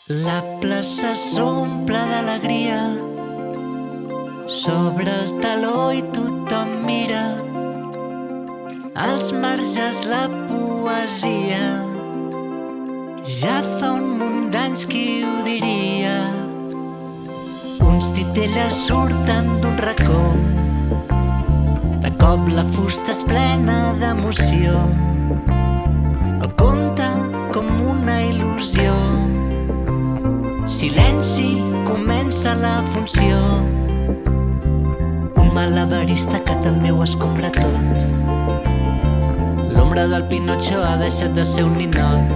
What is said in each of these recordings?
La plaça s'omple d'alegria, sobre el taló i tothom mira, als marges la poesia. Ja fa un munt d'anys qui ho diria. Uns titelles surten d'un racó, de cop la fusta és plena d'emoció. El conte com una il·lusió. Silenci, comença la funció. Un malabarista que també ho escombra tot. L'ombra del Pinocho ha deixat de ser un ninot.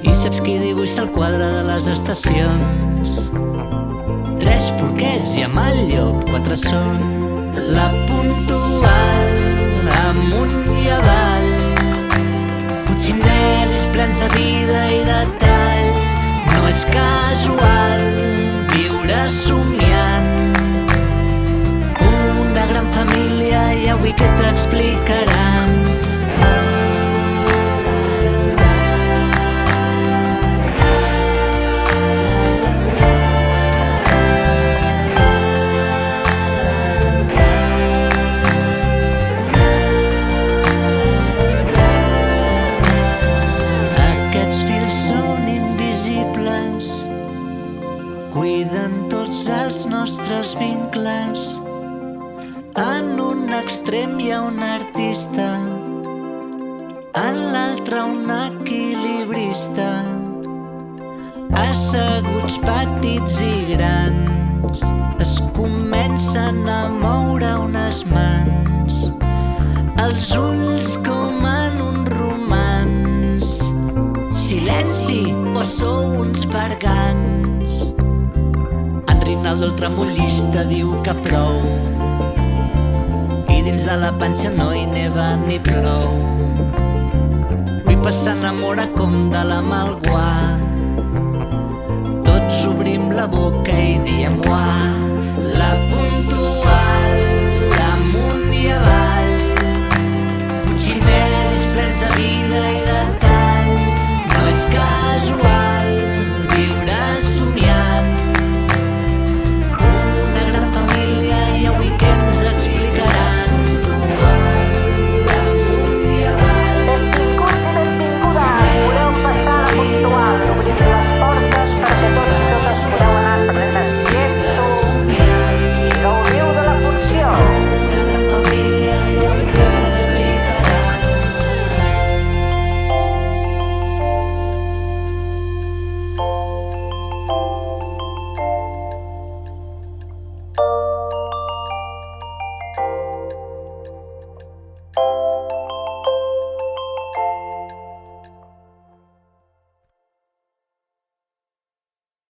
I saps qui dibuixa el quadre de les estacions? 3 porquets i amb el llop 4 són. La puntual, amunt i avall, putxinelis plens de vida i de tall. No és casual viure somiant una gran família i avui què t'explicaran. Cuiden tots els nostres vincles. En un extrem hi ha un artista, en l'altre un equilibrista. Asseguts petits i grans, es comencen a moure unes mans, els ulls com en un romanç. Silenci o sou uns bergants? Rinaldo el tramollista diu que prou, i dins de la panxa no hi neva ni plou. Pipa s'enamora com de la malguà, tots obrim la boca i diem uà. La puntual, amunt i avall,